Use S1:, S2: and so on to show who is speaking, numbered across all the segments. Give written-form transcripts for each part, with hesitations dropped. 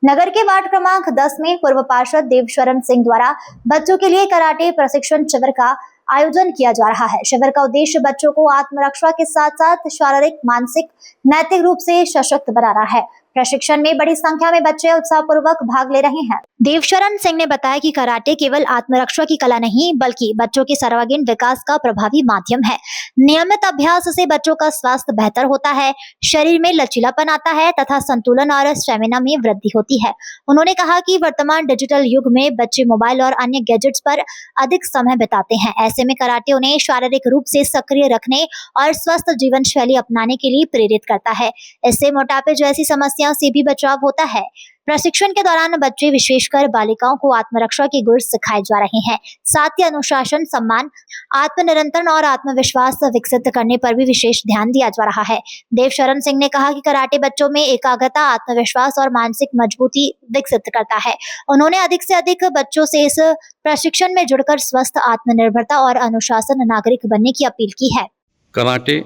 S1: नगर के वार्ड क्रमांक 10 में पूर्व पार्षद देवशरण सिंह द्वारा बच्चों के लिए कराटे प्रशिक्षण शिविर का आयोजन किया जा रहा है। शिविर का उद्देश्य बच्चों को आत्मरक्षा के साथ साथ शारीरिक, मानसिक, नैतिक रूप से सशक्त बनाना है। प्रशिक्षण में बड़ी संख्या में बच्चे उत्साहपूर्वक भाग ले रहे हैं। देवशरण सिंह ने बताया कि कराटे केवल आत्मरक्षा की कला नहीं बल्कि बच्चों के सर्वांगीण विकास का प्रभावी माध्यम है। नियमित अभ्यास से बच्चों का स्वास्थ्य बेहतर होता है, शरीर में लचीलापन आता है तथा संतुलन और स्टेमिना में वृद्धि होती है। उन्होंने कहा कि वर्तमान डिजिटल युग में बच्चे मोबाइल और अन्य गैजेट्स पर अधिक समय बिताते हैं। ऐसे में कराटे उन्हें शारीरिक रूप से सक्रिय रखने और स्वस्थ जीवन शैली अपनाने के लिए प्रेरित करता है। इससे मोटापे जैसी समस्याओं से भी बचाव होता है। प्रशिक्षण के दौरान बच्चे, विशेषकर बालिकाओं को आत्मरक्षा के गुण सिखाए जा रहे हैं। साथ ही अनुशासन, सम्मान, आत्मनियंत्रण और आत्मविश्वास विकसित करने पर भी विशेष ध्यान दिया जा रहा है। देवशरण सिंह ने कहा कि कराटे बच्चों में एकाग्रता, आत्मविश्वास और मानसिक मजबूती विकसित करता है। उन्होंने अधिक से अधिक बच्चों से इस प्रशिक्षण में जुड़कर स्वस्थ, आत्मनिर्भरता और अनुशासन नागरिक बनने की अपील की है।
S2: कराटे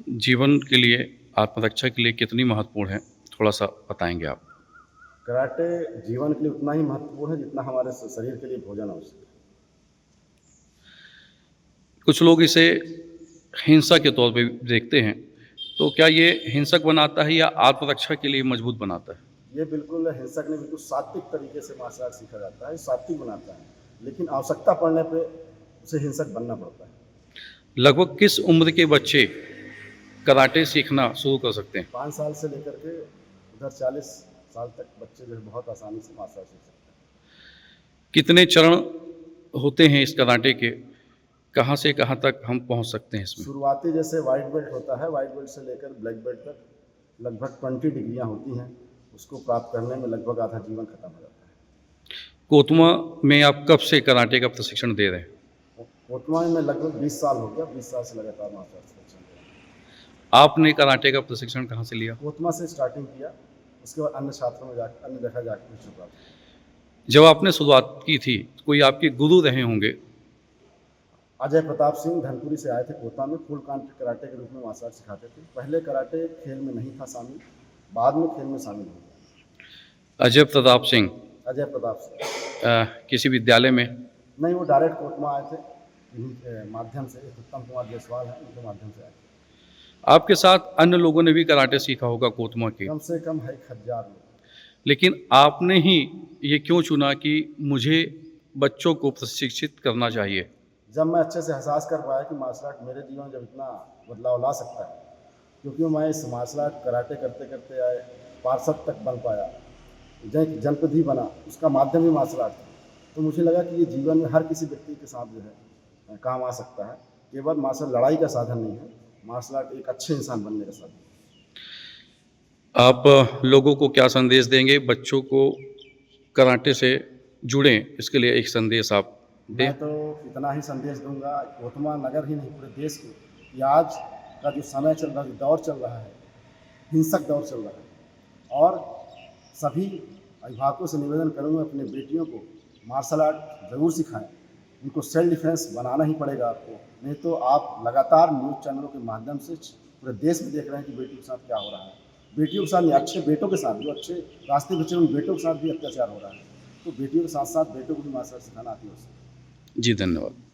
S2: जीवन के लिए, आत्मरक्षा के लिए कितनी महत्वपूर्ण है, थोड़ा सा बताएंगे आप?
S3: कराटे जीवन के लिए उतना ही महत्वपूर्ण है जितना हमारे शरीर के लिए भोजन आवश्यक है।
S2: कुछ लोग इसे हिंसा के तौर पे देखते हैं, तो क्या ये हिंसक बनाता है या आत्मरक्षा के लिए मजबूत बनाता है?
S3: ये बिल्कुल हिंसक नहीं, बिल्कुल सात्विक तरीके से मार्शल आर्ट सीखा जाता है, सात्विक बनाता है, लेकिन आवश्यकता पड़ने पे उसे हिंसक बनना पड़ता है।
S2: लगभग किस उम्र के बच्चे कराटे सीखना शुरू कर सकते हैं?
S3: 5 साल से लेकर के उधर 40 साल तक बच्चे जो है बहुत आसानी से मार्शल आर्ट सीख सकते हैं।
S2: कितने चरण होते हैं इस कराटे के? कहाँ से कहाँ तक हम पहुँच सकते हैं इसमें?
S3: शुरुआती जैसे वाइट बेल्ट होता है, वाइट बेल्ट से लेकर ब्लैक बेल्ट तक लगभग 20 डिग्रियाँ होती हैं। उसको प्राप्त करने में लगभग आधा जीवन खत्म हो जाता है।
S2: कोतमा में आप कब से कराटे का प्रशिक्षण दे रहे हैं?
S3: कोतमा में लगभग 20 साल हो गया, 20 साल से लगातार मार्शल आर्ट प्रशिक्षण दे रहा हूं।
S2: आपने कराटे का प्रशिक्षण कहाँ से लिया?
S3: कोतमा से स्टार्टिंग किया, उसके बाद अन्य छात्रों में जाकर, अन्य जगह जाकर प्रशिक्षण प्राप्त किया।
S2: जब आपने शुरुआत की थी, कोई आपके गुरु रहे होंगे?
S3: अजय प्रताप सिंह धनपुरी से आए थे कोतमा में, फुल कॉन्टैक्ट कराटे के रूप में मार्शल आर्ट सिखाते थे। पहले कराटे खेल में नहीं था शामिल, बाद में खेल में शामिल हो गया।
S2: अजय प्रताप सिंह
S3: अजय प्रताप सिंह
S2: किसी विद्यालय में?
S3: नहीं, वो डायरेक्ट कोतमा आए थे, इन्हीं के माध्यम से। उत्तम कुमार जायसवाल हैं, उनके माध्यम से आए थे।
S2: आपके साथ अन्य लोगों ने भी कराटे सीखा होगा कोतमा के?
S3: कम से कम है 1000 लोग।
S2: लेकिन आपने ही ये क्यों चुना कि मुझे बच्चों को प्रशिक्षित करना चाहिए?
S3: जब मैं अच्छे से एहसास कर पाया कि मार्शल आर्ट मेरे जीवन में जब इतना बदलाव ला सकता है, क्योंकि मैं इस मार्शल आर्ट कराटे करते करते आए पार्षद तक बन पाया, जनप्रतिनिधि बना, उसका माध्यम ही मार्शल आर्ट था। तो मुझे लगा कि ये जीवन में हर किसी व्यक्ति के साथ जो है काम आ सकता है। केवल मार्शल लड़ाई का साधन नहीं है, मार्शल आर्ट एक अच्छे इंसान बनने का साधन है।
S2: आप लोगों को क्या संदेश देंगे? बच्चों को कराटे से जुड़ें, इसके लिए एक संदेश आप दें।
S3: मैं तो इतना ही संदेश दूंगा, कोतमा नगर ही नहीं पूरे देश को, कि आज का जो समय चल रहा है, जो दौर चल रहा है, हिंसक दौर चल रहा है, और सभी अभिभावकों से निवेदन करूंगा अपने बेटियों को मार्शल आर्ट ज़रूर सिखाएं। उनको सेल्फ डिफेंस बनाना ही पड़ेगा आपको, नहीं तो आप लगातार न्यूज़ चैनलों के माध्यम से पूरे देश में देख रहे हैं कि बेटियों के साथ क्या हो रहा है। बेटियों के साथ नहीं, अच्छे बेटों के साथ, जो अच्छे रास्ते बच्चे उन बेटों के साथ भी अत्याचार हो रहा है। तो बेटियों के साथ साथ बेटों को भी मार्शल आर्ट सिखाना अति आवश्यक है।
S2: जी, धन्यवाद।